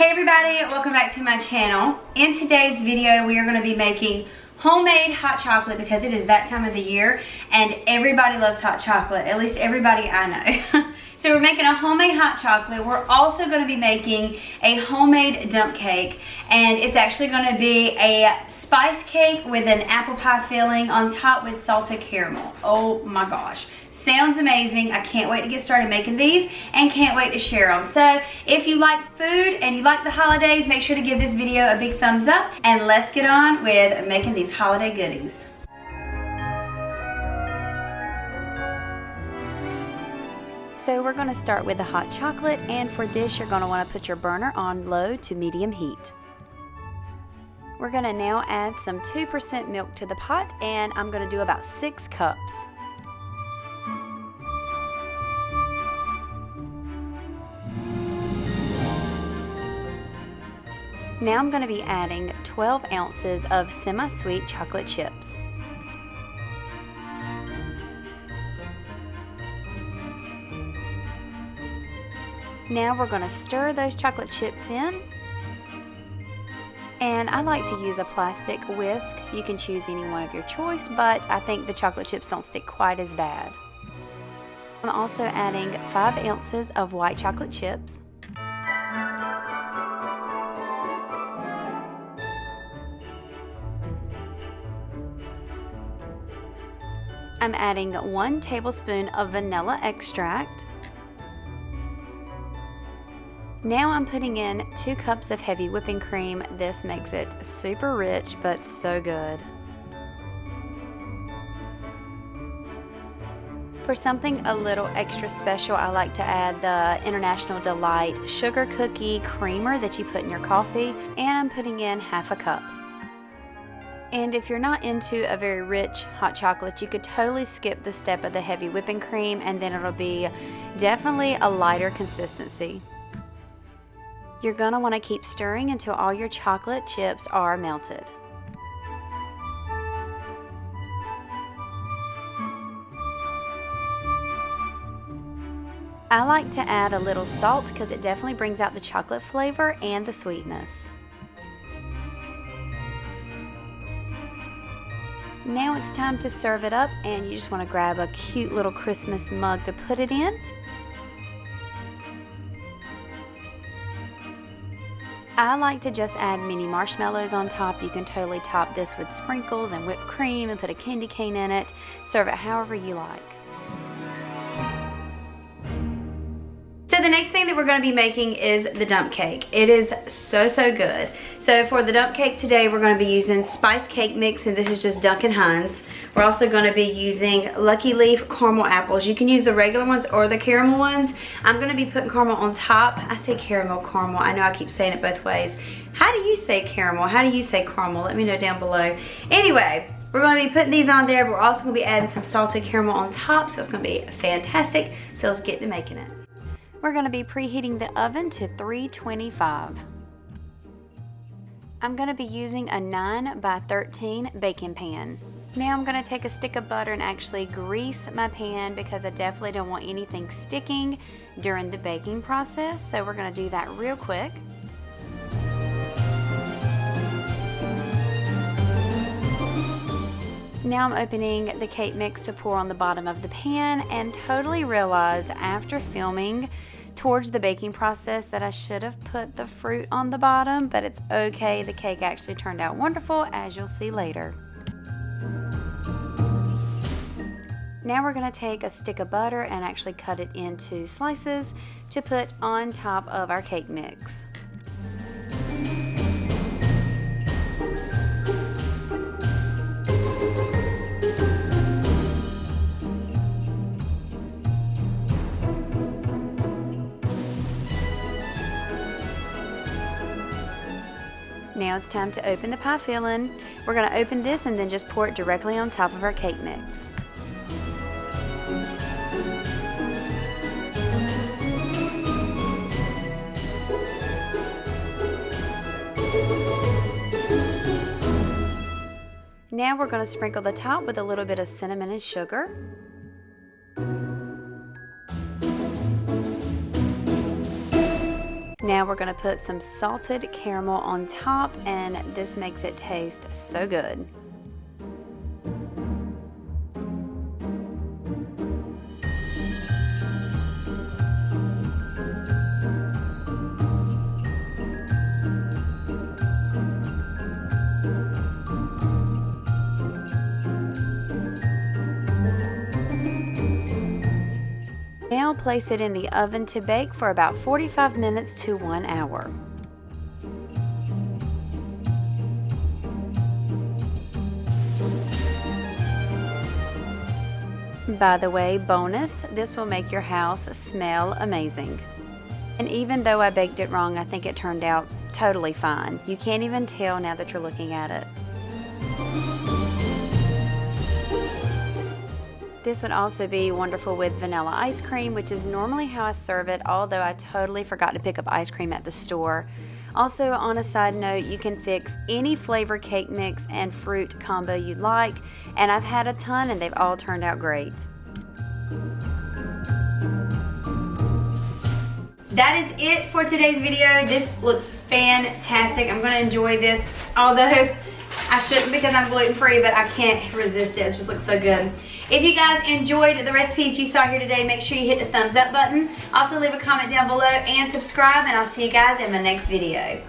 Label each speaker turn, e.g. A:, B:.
A: Hey everybody, welcome back to my channel. In today's video, we are going to be making homemade hot chocolate because it is that time of the year and everybody loves hot chocolate, at least everybody I know. So we're making a homemade hot chocolate. We're also going to be making a homemade dump cake, and it's actually going to be a spice cake with an apple pie filling on top with salted caramel. Oh my gosh. Sounds amazing. I can't wait to get started making these and can't wait to share them. So if you like food and you like the holidays, make sure to give this video a big thumbs up and let's get on with making these holiday goodies. So we're going to start with the hot chocolate, and for this you're going to want to put your burner on low to medium heat. We're going to now add some 2% milk to the pot, and I'm going to do about 6 cups. Now I'm going to be adding 12 ounces of semi-sweet chocolate chips. Now we're going to stir those chocolate chips in. And I like to use a plastic whisk. You can choose any one of your choice, but I think the chocolate chips don't stick quite as bad. I'm also adding 5 ounces of white chocolate chips. I'm adding 1 tablespoon of vanilla extract. Now I'm putting in 2 cups of heavy whipping cream. This makes it super rich but so good. For something a little extra special, I like to add the International Delight sugar cookie creamer that you put in your coffee, and I'm putting in half a cup. And if you're not into a very rich hot chocolate, you could totally skip the step of the heavy whipping cream, and then it'll be definitely a lighter consistency. You're going to want to keep stirring until all your chocolate chips are melted. I like to add a little salt because it definitely brings out the chocolate flavor and the sweetness. Now it's time to serve it up, and you just want to grab a cute little Christmas mug to put it in. I like to just add mini marshmallows on top. You can totally top this with sprinkles and whipped cream and put a candy cane in it. Serve it however you like. So the next thing that we're going to be making is the dump cake. It is so good. So for the dump cake today, we're going to be using spice cake mix, and this is just Duncan Hines. We're also going to be using Lucky Leaf caramel apples. You can use the regular ones or the caramel ones. I'm going to be putting caramel on top. I say caramel. I know I keep saying it both ways. How do you say caramel? How do you say caramel? Let me know down below. Anyway, we're going to be putting these on there, but we're also going to be adding some salted caramel on top, so it's going to be fantastic. So let's get to making it. We're going to be preheating the oven to 325. I'm going to be using a 9 by 13 baking pan. Now I'm going to take a stick of butter and actually grease my pan because I definitely don't want anything sticking during the baking process. So we're going to do that real quick. Now I'm opening the cake mix to pour on the bottom of the pan, and totally realized after filming towards the baking process that I should have put the fruit on the bottom, but it's okay. The cake actually turned out wonderful, as you'll see later. Now we're going to take a stick of butter and actually cut it into slices to put on top of our cake mix. Now it's time to open the pie filling. We're going to open this and then just pour it directly on top of our cake mix. Now we're going to sprinkle the top with a little bit of cinnamon and sugar. Now we're gonna put some salted caramel on top, and this makes it taste so good. Now place it in the oven to bake for about 45 minutes to 1 hour. By the way, bonus, this will make your house smell amazing. And even though I baked it wrong, I think it turned out totally fine. You can't even tell now that you're looking at it. This would also be wonderful with vanilla ice cream, which is normally how I serve it, although I totally forgot to pick up ice cream at the store. Also, on a side note, you can fix any flavor cake mix and fruit combo you'd like, and I've had a ton and they've all turned out great. That is it for today's video. This looks fantastic. I'm gonna enjoy this, although I shouldn't because I'm gluten-free, but I can't resist it. It just looks so good. If you guys enjoyed the recipes you saw here today, make sure you hit the thumbs up button. Also leave a comment down below and subscribe, and I'll see you guys in my next video.